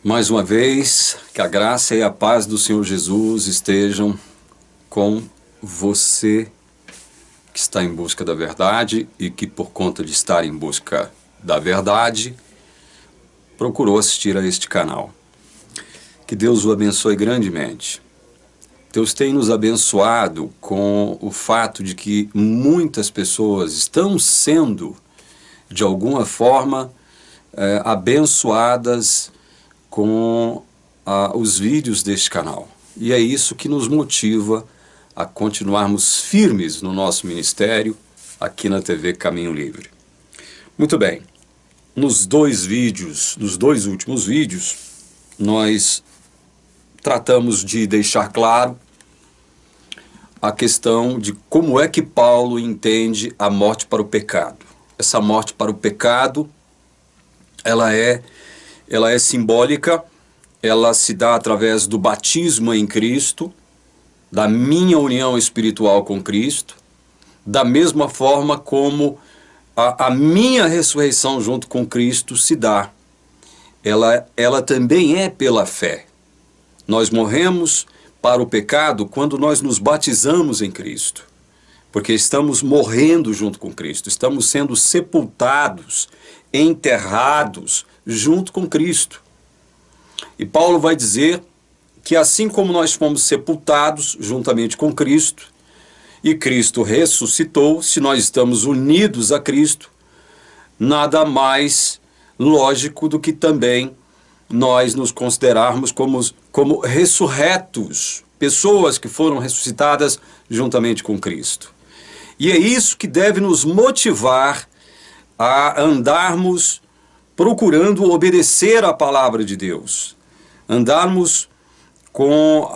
Mais uma vez, que a graça e a paz do Senhor Jesus estejam com você que está em busca da verdade e que, por conta de estar em busca da verdade, procurou assistir a este canal. Que Deus o abençoe grandemente. Deus tem nos abençoado com o fato de que muitas pessoas estão sendo, de alguma forma, abençoadas com os vídeos deste canal. E é isso que nos motiva a continuarmos firmes no nosso ministério aqui na TV Caminho Livre. Muito bem, nos dois últimos vídeos, nós tratamos de deixar claro a questão de como é que Paulo entende a morte para o pecado. Essa morte para o pecado, ela é simbólica, ela se dá através do batismo em Cristo, da minha união espiritual com Cristo, da mesma forma como a minha ressurreição junto com Cristo se dá. Ela também é pela fé. Nós morremos para o pecado quando nós nos batizamos em Cristo, porque estamos morrendo junto com Cristo, estamos sendo sepultados, enterrados junto com Cristo. E Paulo vai dizer que assim como nós fomos sepultados juntamente com Cristo, e Cristo ressuscitou, se nós estamos unidos a Cristo, nada mais lógico do que também nós nos considerarmos como ressurretos, pessoas que foram ressuscitadas juntamente com Cristo. E é isso que deve nos motivar a andarmos procurando obedecer à palavra de Deus, andarmos com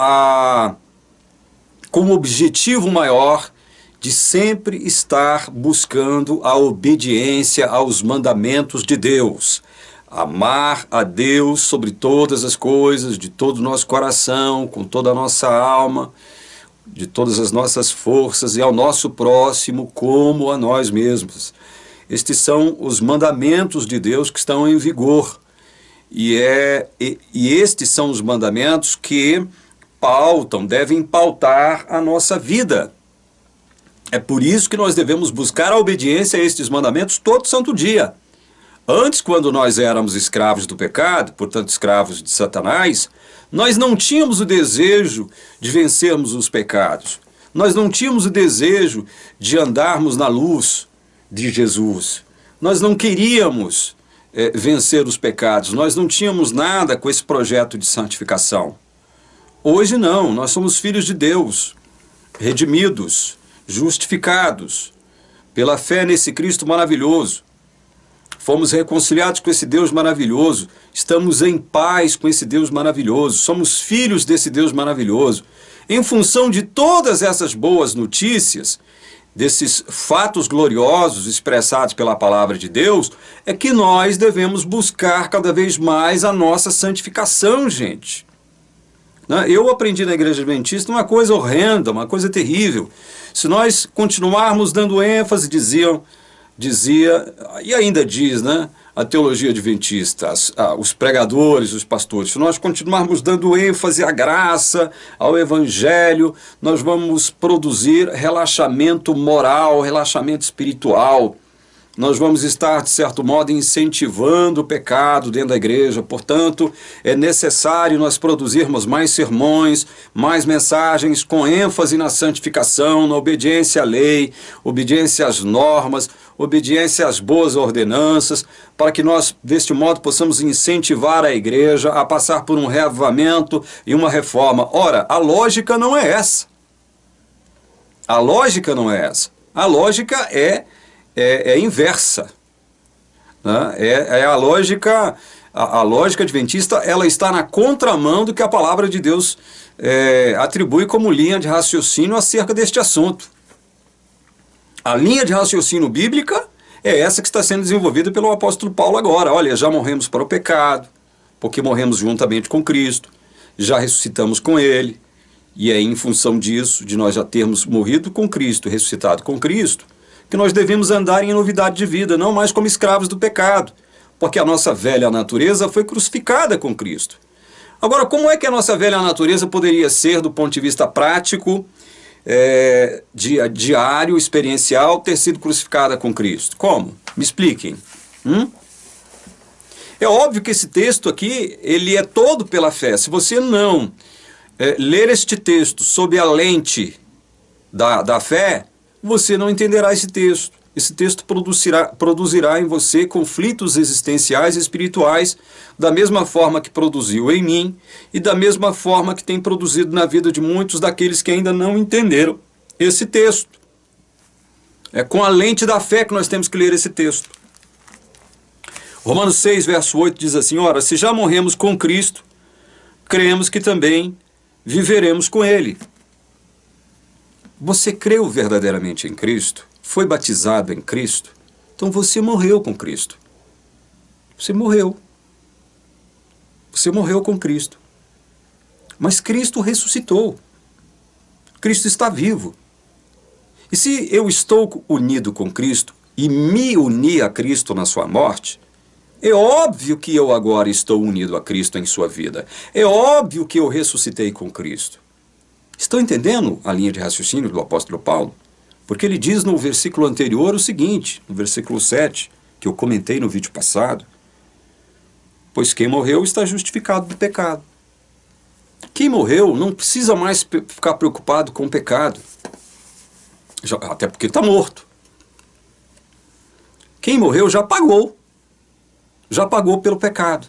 o objetivo maior de sempre estar buscando a obediência aos mandamentos de Deus, amar a Deus sobre todas as coisas, de todo o nosso coração, com toda a nossa alma, de todas as nossas forças, e ao nosso próximo como a nós mesmos. Estes são os mandamentos de Deus que estão em vigor. E estes são os mandamentos que devem pautar a nossa vida. É por isso que nós devemos buscar a obediência a estes mandamentos todo santo dia. Antes, quando nós éramos escravos do pecado, portanto escravos de Satanás, nós não tínhamos o desejo de vencermos os pecados. Nós não tínhamos o desejo de andarmos na luz de Jesus. Nós não queríamos vencer os pecados. Nós não tínhamos nada com esse projeto de santificação. Hoje não, nós somos filhos de Deus, redimidos, justificados, pela fé nesse Cristo maravilhoso. Fomos reconciliados com esse Deus maravilhoso, estamos em paz com esse Deus maravilhoso, somos filhos desse Deus maravilhoso. Em função de todas essas boas notícias, desses fatos gloriosos expressados pela palavra de Deus, é que nós devemos buscar cada vez mais a nossa santificação, gente. Eu aprendi na Igreja Adventista uma coisa horrenda, uma coisa terrível. Se nós continuarmos dando ênfase, dizia, e ainda diz, a teologia adventista, os pregadores, os pastores, se nós continuarmos dando ênfase à graça, ao evangelho, nós vamos produzir relaxamento moral, relaxamento espiritual. Nós vamos estar, de certo modo, incentivando o pecado dentro da igreja. Portanto, é necessário nós produzirmos mais sermões, mais mensagens com ênfase na santificação, na obediência à lei, obediência às normas, obediência às boas ordenanças, para que nós, deste modo, possamos incentivar a igreja a passar por um reavivamento e uma reforma. Ora, a lógica não é essa. A lógica não é essa. A lógica é inversa, a lógica adventista, ela está na contramão do que a palavra de Deus atribui como linha de raciocínio acerca deste assunto. A linha de raciocínio bíblica é essa que está sendo desenvolvida pelo apóstolo Paulo agora. Olha, já morremos para o pecado, porque morremos juntamente com Cristo, já ressuscitamos com Ele, e é em função disso, de nós já termos morrido com Cristo, ressuscitado com Cristo, que nós devemos andar em novidade de vida, não mais como escravos do pecado. porque a nossa velha natureza foi crucificada com Cristo. Agora, como é que a nossa velha natureza poderia ser, do ponto de vista prático, diário, experiencial, ter sido crucificada com Cristo? Como? Me expliquem. É óbvio que esse texto aqui, ele é todo pela fé. Se você não ler este texto sob a lente da fé, você não entenderá esse texto. Esse texto produzirá em você conflitos existenciais e espirituais, da mesma forma que produziu em mim e da mesma forma que tem produzido na vida de muitos daqueles que ainda não entenderam esse texto. É com a lente da fé que nós temos que ler esse texto. Romanos 6, verso 8 diz assim: ora, se já morremos com Cristo, cremos que também viveremos com Ele. Você creu verdadeiramente em Cristo? Foi batizado em Cristo? Então você morreu com Cristo. Você morreu. Você morreu com Cristo. Mas Cristo ressuscitou. Cristo está vivo. E se eu estou unido com Cristo e me uni a Cristo na sua morte, é óbvio que eu agora estou unido a Cristo em sua vida. É óbvio que eu ressuscitei com Cristo. Estão entendendo a linha de raciocínio do apóstolo Paulo? Porque ele diz no versículo anterior o seguinte, no versículo 7, que eu comentei no vídeo passado: pois quem morreu está justificado do pecado. Quem morreu não precisa mais ficar preocupado com o pecado, até porque está morto. Quem morreu já pagou pelo pecado.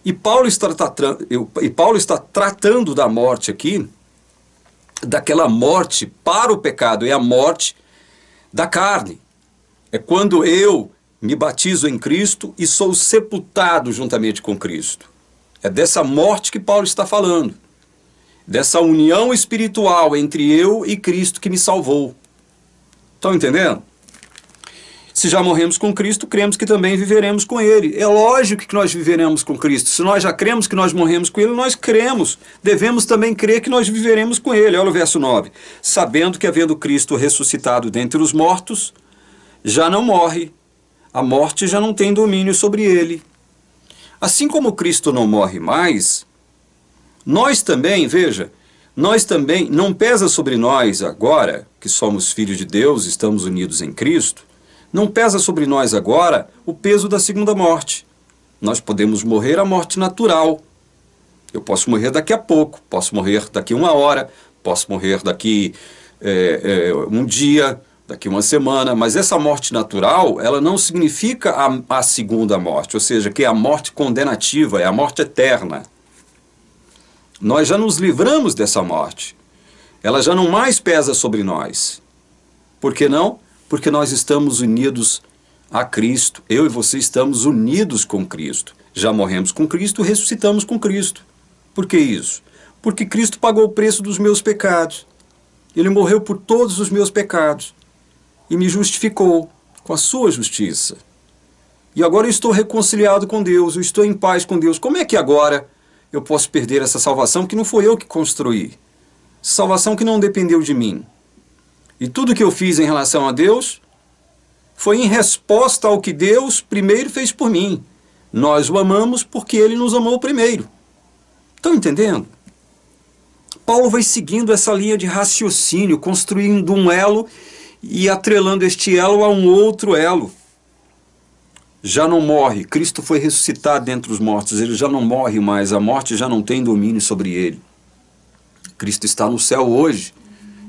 E Paulo está tratando da morte aqui, daquela morte para o pecado, é a morte da carne. É quando eu me batizo em Cristo e sou sepultado juntamente com Cristo. É dessa morte que Paulo está falando, dessa união espiritual entre eu e Cristo que me salvou. Estão entendendo? Se já morremos com Cristo, cremos que também viveremos com Ele. É lógico que nós viveremos com Cristo. Se nós já cremos que nós morremos com Ele, nós cremos. Devemos também crer que nós viveremos com Ele. Olha o verso 9. Sabendo que, havendo Cristo ressuscitado dentre os mortos, já não morre. A morte já não tem domínio sobre Ele. Assim como Cristo não morre mais, nós também, veja, não pesa sobre nós agora, que somos filhos de Deus, estamos unidos em Cristo, não pesa sobre nós agora o peso da segunda morte. Nós podemos morrer a morte natural. Eu posso morrer daqui a pouco, posso morrer daqui 1 hora, posso morrer daqui um dia, daqui 1 semana, mas essa morte natural, ela não significa a segunda morte, ou seja, que é a morte condenativa, é a morte eterna. Nós já nos livramos dessa morte. Ela já não mais pesa sobre nós. Por que não? Porque nós estamos unidos a Cristo. Eu e você estamos unidos com Cristo. Já morremos com Cristo, ressuscitamos com Cristo. Por que isso? Porque Cristo pagou o preço dos meus pecados. Ele morreu por todos os meus pecados e me justificou com a sua justiça. E agora eu estou reconciliado com Deus, eu estou em paz com Deus. Como é que agora eu posso perder essa salvação que não foi eu que construí? Salvação que não dependeu de mim. E tudo que eu fiz em relação a Deus foi em resposta ao que Deus primeiro fez por mim. Nós o amamos porque Ele nos amou primeiro. Estão entendendo? Paulo vai seguindo essa linha de raciocínio, construindo um elo e atrelando este elo a um outro elo. Já não morre, Cristo foi ressuscitado dentre os mortos, Ele já não morre mais, a morte já não tem domínio sobre Ele. Cristo está no céu hoje,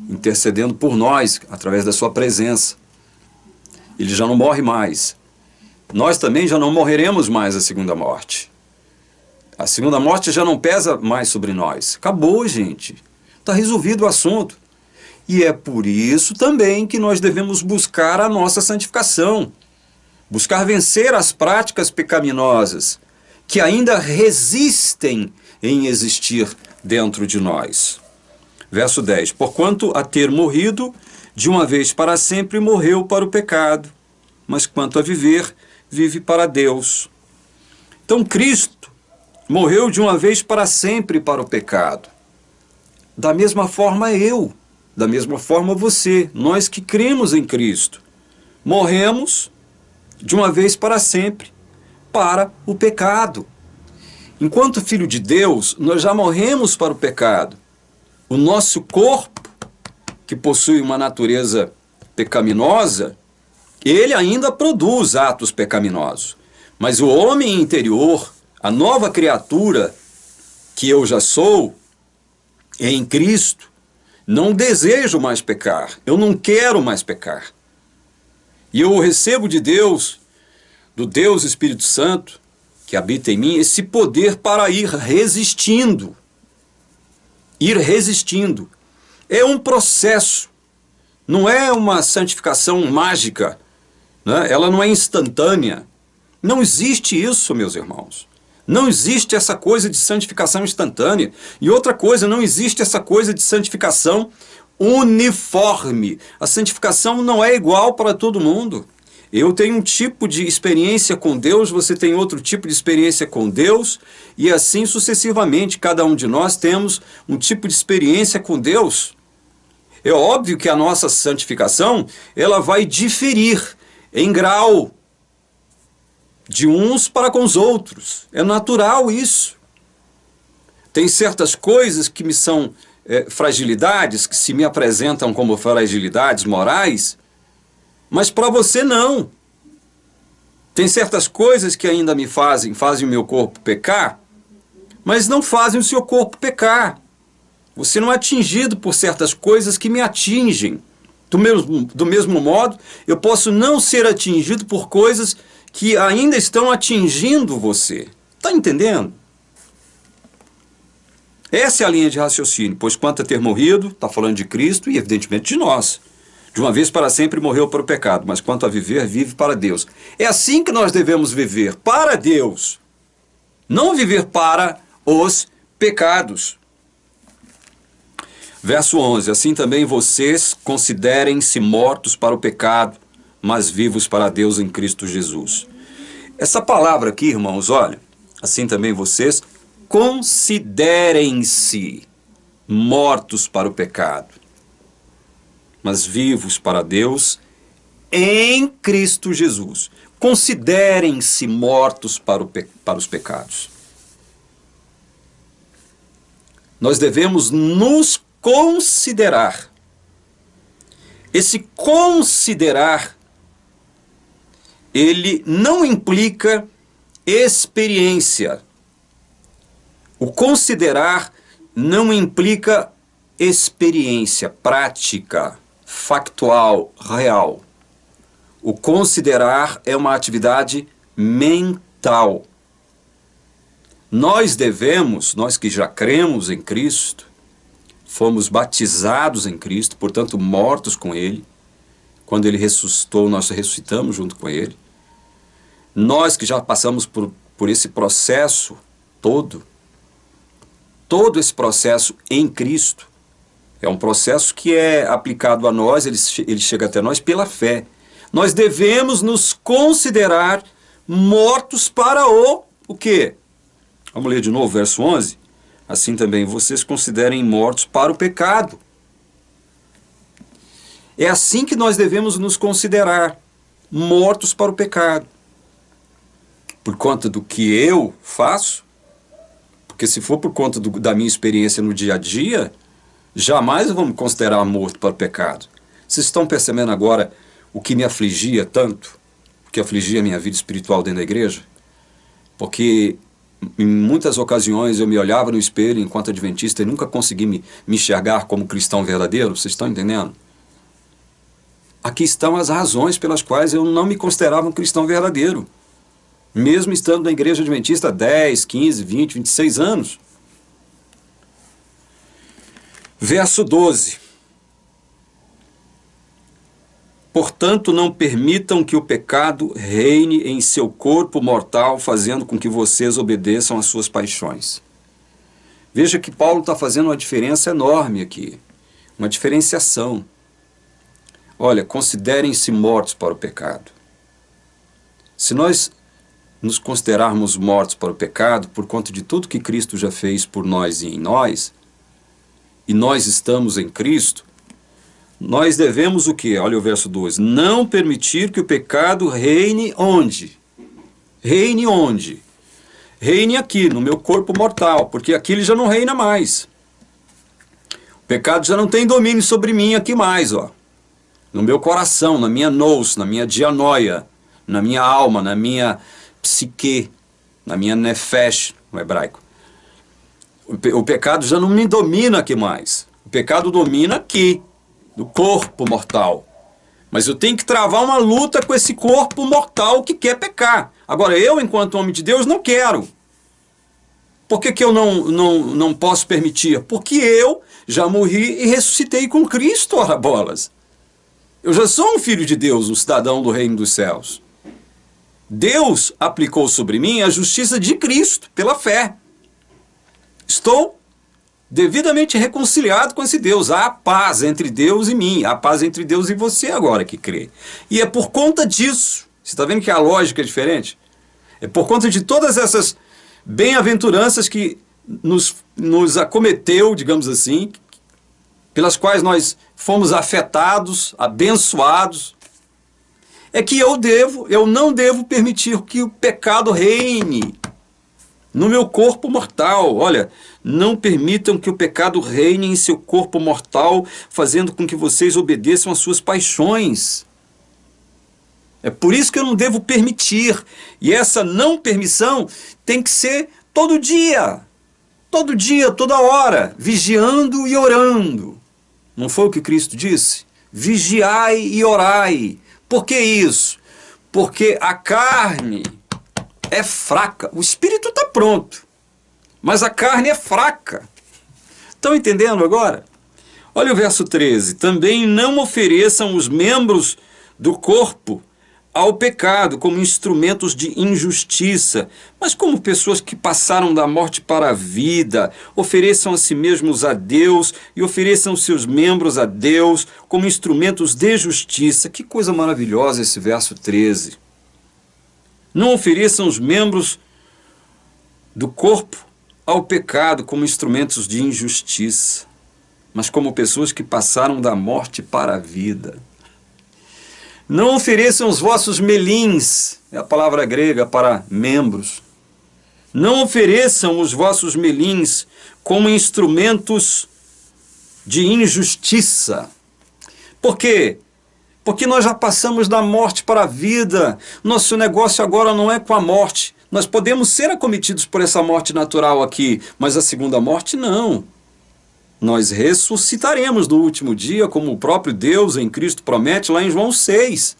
intercedendo por nós, através da sua presença. Ele já não morre mais. Nós também já não morreremos mais a segunda morte. A segunda morte já não pesa mais sobre nós. Acabou, gente. Está resolvido o assunto. E é por isso também que nós devemos buscar a nossa santificação. Buscar vencer as práticas pecaminosas que ainda resistem em existir dentro de nós. Verso 10. Porquanto a ter morrido, de uma vez para sempre morreu para o pecado, mas quanto a viver, vive para Deus. Então Cristo morreu de uma vez para sempre para o pecado. Da mesma forma eu, da mesma forma você, nós que cremos em Cristo, morremos de uma vez para sempre para o pecado. Enquanto filho de Deus, nós já morremos para o pecado. O nosso corpo, que possui uma natureza pecaminosa, ele ainda produz atos pecaminosos. Mas o homem interior, a nova criatura que eu já sou, em Cristo, não desejo mais pecar. Eu não quero mais pecar. E eu recebo de Deus, do Deus Espírito Santo, que habita em mim, esse poder para ir resistindo. Ir resistindo. É um processo. Não é uma santificação mágica, né? Ela não é instantânea. Não existe isso, meus irmãos. Não existe essa coisa de santificação instantânea. E outra coisa, não existe essa coisa de santificação uniforme. A santificação não é igual para todo mundo. Eu tenho um tipo de experiência com Deus, você tem outro tipo de experiência com Deus, e assim sucessivamente, cada um de nós temos um tipo de experiência com Deus. É óbvio que a nossa santificação, ela vai diferir em grau de uns para com os outros. É natural isso. Tem certas coisas que me são fragilidades, que se me apresentam como fragilidades morais, mas para você não. Tem certas coisas que ainda me fazem o meu corpo pecar, mas não fazem o seu corpo pecar. Você não é atingido por certas coisas que me atingem. Do mesmo modo, eu posso não ser atingido por coisas que ainda estão atingindo você. Está entendendo? Essa é a linha de raciocínio, pois quanto a ter morrido, está falando de Cristo e evidentemente de nós. De uma vez para sempre morreu para o pecado, mas quanto a viver, vive para Deus. É assim que nós devemos viver, para Deus. Não viver para os pecados. Verso 11, assim também vocês considerem-se mortos para o pecado, mas vivos para Deus em Cristo Jesus. Essa palavra aqui, irmãos, olha, assim também vocês considerem-se mortos para o pecado, mas vivos para Deus em Cristo Jesus. Considerem-se mortos para os pecados. Nós devemos nos considerar. Esse considerar, ele não implica experiência. O considerar não implica experiência, prática, factual, real. O considerar é uma atividade mental. Nós devemos, nós que já cremos em Cristo, fomos batizados em Cristo, portanto mortos com Ele. Quando Ele ressuscitou, nós ressuscitamos junto com Ele. Nós que já passamos por esse processo todo esse processo em Cristo, é um processo que é aplicado a nós, ele chega até nós pela fé. Nós devemos nos considerar mortos para o quê? Vamos ler de novo, verso 11. Assim também vocês considerem mortos para o pecado. É assim que nós devemos nos considerar, mortos para o pecado. Por conta do que eu faço, porque se for por conta da minha experiência no dia a dia, jamais eu vou me considerar morto para o pecado. Vocês estão percebendo agora o que me afligia tanto, o que afligia a minha vida espiritual dentro da igreja? Porque em muitas ocasiões eu me olhava no espelho enquanto adventista e nunca consegui me enxergar como cristão verdadeiro. Vocês estão entendendo? Aqui estão as razões pelas quais eu não me considerava um cristão verdadeiro, mesmo estando na igreja adventista há 10, 15, 20, 26 anos. Verso 12. Portanto, não permitam que o pecado reine em seu corpo mortal, fazendo com que vocês obedeçam às suas paixões. Veja que Paulo está fazendo uma diferença enorme aqui, uma diferenciação. Olha, considerem-se mortos para o pecado. Se nós nos considerarmos mortos para o pecado, por conta de tudo que Cristo já fez por nós e em nós, e nós estamos em Cristo, nós devemos o quê? Olha o verso 12. Não permitir que o pecado reine onde? Reine onde? Reine aqui, no meu corpo mortal, porque aqui ele já não reina mais. O pecado já não tem domínio sobre mim aqui mais, ó. No meu coração, na minha nous, na minha dianoia, na minha alma, na minha psique, na minha nefesh, no hebraico. O pecado já não me domina aqui mais. O pecado domina aqui, no corpo mortal. Mas eu tenho que travar uma luta com esse corpo mortal que quer pecar. Agora, eu, enquanto homem de Deus, não quero. Por que eu não posso permitir? Porque eu já morri e ressuscitei com Cristo, ora bolas. Eu já sou um filho de Deus, um cidadão do reino dos céus. Deus aplicou sobre mim a justiça de Cristo, pela fé. Estou devidamente reconciliado com esse Deus. Há paz entre Deus e mim, há paz entre Deus e você agora que crê. E é por conta disso, você está vendo que a lógica é diferente? É por conta de todas essas bem-aventuranças que nos acometeu, digamos assim, pelas quais nós fomos afetados, abençoados, é que eu não devo permitir que o pecado reine no meu corpo mortal. Olha, não permitam que o pecado reine em seu corpo mortal, fazendo com que vocês obedeçam às suas paixões. É por isso que eu não devo permitir. E essa não permissão tem que ser todo dia, toda hora, vigiando e orando. Não foi o que Cristo disse? Vigiai e orai. Por que isso? Porque a carne é fraca. O espírito está pronto, mas a carne é fraca. Estão entendendo agora? Olha o verso 13. Também não ofereçam os membros do corpo ao pecado como instrumentos de injustiça, mas como pessoas que passaram da morte para a vida. Ofereçam a si mesmos a Deus e ofereçam seus membros a Deus como instrumentos de justiça. Que coisa maravilhosa esse verso 13. Não ofereçam os membros do corpo ao pecado como instrumentos de injustiça, mas como pessoas que passaram da morte para a vida. Não ofereçam os vossos melins, é a palavra grega para membros. Não ofereçam os vossos melins como instrumentos de injustiça. Por quê? Porque nós já passamos da morte para a vida. Nosso negócio agora não é com a morte. Nós podemos ser acometidos por essa morte natural aqui, mas a segunda morte não. Nós ressuscitaremos no último dia, como o próprio Deus em Cristo promete lá em João 6.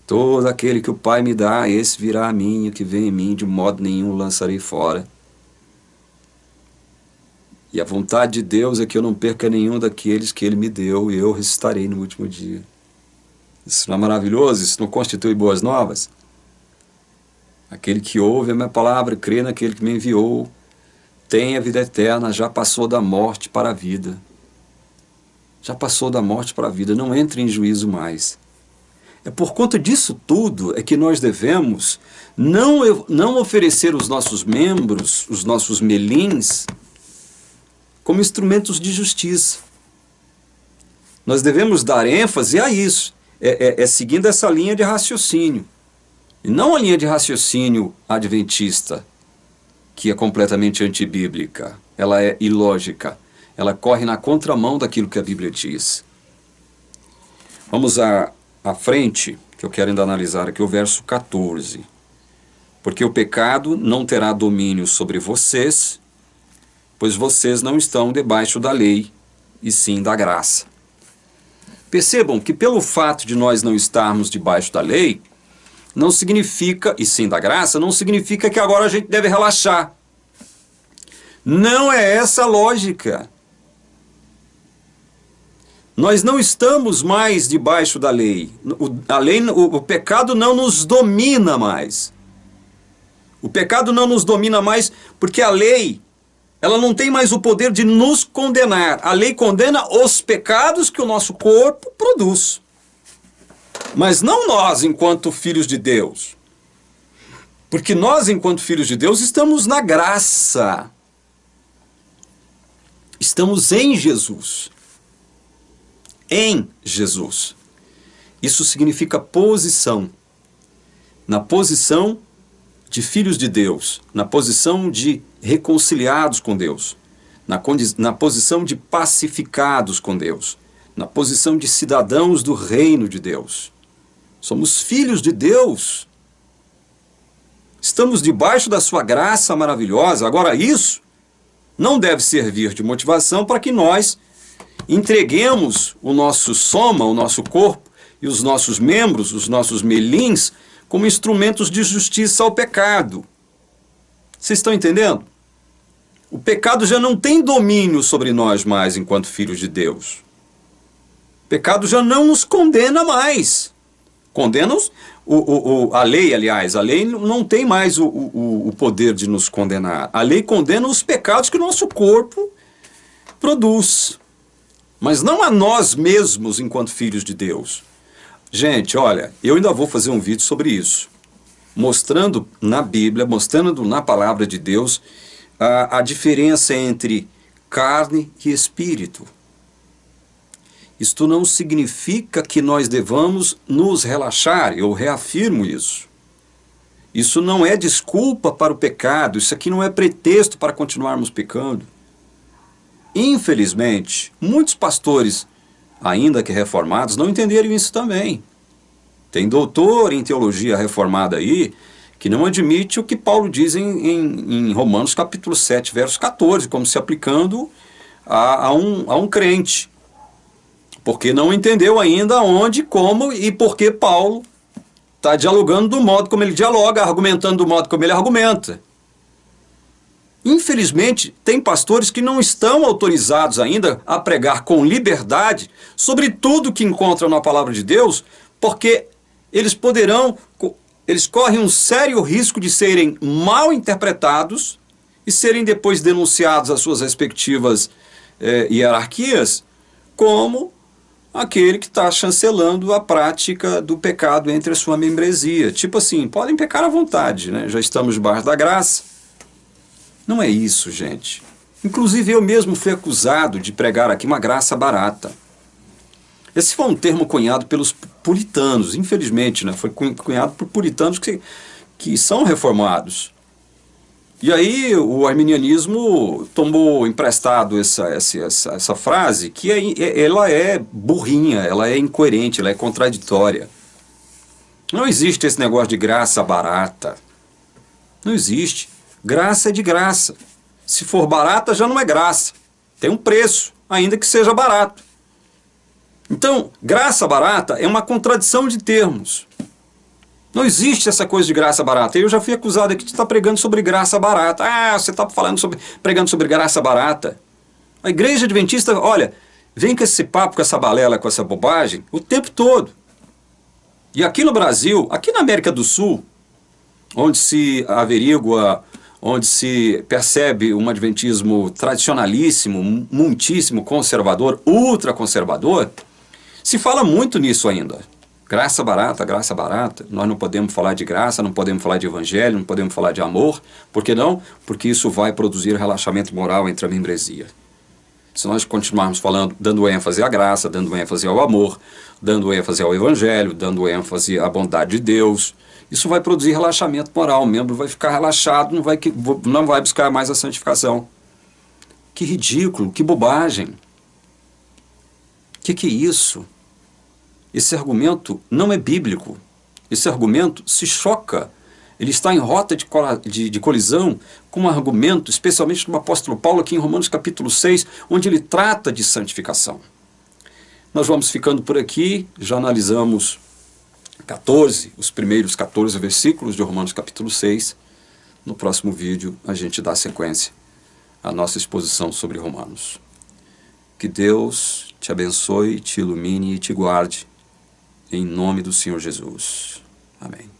Todo aquele que o Pai me dá, esse virá a mim, e o que vem em mim, de modo nenhum o lançarei fora. E a vontade de Deus é que eu não perca nenhum daqueles que Ele me deu, e eu ressuscitarei no último dia. Isso não é maravilhoso? Isso não constitui boas novas? Aquele que ouve a minha palavra, crê naquele que me enviou, tem a vida eterna, já passou da morte para a vida. Já passou da morte para a vida, não entra em juízo mais. É por conta disso tudo é que nós devemos não oferecer os nossos membros, os nossos melins, como instrumentos de justiça. Nós devemos dar ênfase a isso, seguindo essa linha de raciocínio. E não a linha de raciocínio adventista, que é completamente antibíblica. Ela é ilógica. Ela corre na contramão daquilo que a Bíblia diz. Vamos à frente, que eu quero ainda analisar aqui o verso 14. Porque o pecado não terá domínio sobre vocês, pois vocês não estão debaixo da lei, e sim da graça. Percebam que pelo fato de nós não estarmos debaixo da lei, não significa, e sim da graça, não significa que agora a gente deve relaxar. Não é essa a lógica. Nós não estamos mais debaixo da lei. O pecado não nos domina mais. O pecado não nos domina mais porque a lei, ela não tem mais o poder de nos condenar. A lei condena os pecados que o nosso corpo produz. Mas não nós, enquanto filhos de Deus. Porque nós, enquanto filhos de Deus, estamos na graça. Estamos em Jesus. Em Jesus. Isso significa posição. Na posição de filhos de Deus, na posição de reconciliados com Deus, na posição de pacificados com Deus, na posição de cidadãos do reino de Deus. Somos filhos de Deus. Estamos debaixo da sua graça maravilhosa. Agora, isso não deve servir de motivação para que nós entreguemos o nosso soma, o nosso corpo e os nossos membros, os nossos melins, como instrumentos de justiça ao pecado. Vocês estão entendendo? O pecado já não tem domínio sobre nós mais enquanto filhos de Deus. O pecado já não nos condena mais. Condena-nos, a lei, aliás, a lei não tem mais o poder de nos condenar. A lei condena os pecados que o nosso corpo produz. Mas não a nós mesmos enquanto filhos de Deus. Gente, olha, eu ainda vou fazer um vídeo sobre isso, mostrando na Bíblia, mostrando na palavra de Deus a diferença entre carne e espírito. Isto não significa que nós devamos nos relaxar, eu reafirmo isso. Isso não é desculpa para o pecado, isso aqui não é pretexto para continuarmos pecando. Infelizmente, muitos pastores, ainda que reformados, não entenderam isso também. Tem doutor em teologia reformada aí, que não admite o que Paulo diz em Romanos capítulo 7, verso 14, como se aplicando a um crente. Porque não entendeu ainda onde, como e por que Paulo está dialogando do modo como ele dialoga, argumentando do modo como ele argumenta. Infelizmente, tem pastores que não estão autorizados ainda a pregar com liberdade sobre tudo que encontram na palavra de Deus, porque eles correm um sério risco de serem mal interpretados e serem depois denunciados às suas respectivas hierarquias como aquele que está chancelando a prática do pecado entre a sua membresia. Tipo assim, podem pecar à vontade, né? Já estamos debaixo da graça. Não é isso, gente. Inclusive eu mesmo fui acusado de pregar aqui uma graça barata. Esse foi um termo cunhado pelos puritanos, infelizmente, né? Foi cunhado por puritanos que são reformados. E aí o arminianismo tomou emprestado essa frase, que ela é burrinha, ela é incoerente, ela é contraditória. Não existe esse negócio de graça barata. Não existe. Graça é de graça. Se for barata, já não é graça. Tem um preço, ainda que seja barato. Então, graça barata é uma contradição de termos. Não existe essa coisa de graça barata. Eu já fui acusado aqui de estar pregando sobre graça barata. Ah, você está pregando sobre graça barata. A igreja adventista, olha, vem com esse papo, com essa balela, com essa bobagem, o tempo todo. E aqui no Brasil, aqui na América do Sul, onde se averigua, onde se percebe um adventismo tradicionalíssimo, muitíssimo conservador, ultraconservador, se fala muito nisso ainda. Graça barata, nós não podemos falar de graça, não podemos falar de evangelho, não podemos falar de amor. Por que não? Porque isso vai produzir relaxamento moral entre a membresia. Se nós continuarmos falando, dando ênfase à graça, dando ênfase ao amor, dando ênfase ao evangelho, dando ênfase à bondade de Deus, isso vai produzir relaxamento moral. O membro vai ficar relaxado, não vai buscar mais a santificação. Que ridículo, que bobagem. Que é isso? Esse argumento não é bíblico. Esse argumento se choca. Ele está em rota de colisão com um argumento, especialmente do apóstolo Paulo, aqui em Romanos capítulo 6, onde ele trata de santificação. Nós vamos ficando por aqui, já analisamos os primeiros 14 versículos de Romanos capítulo 6. No próximo vídeo a gente dá sequência à nossa exposição sobre Romanos. Que Deus te abençoe, te ilumine e te guarde. Em nome do Senhor Jesus. Amém.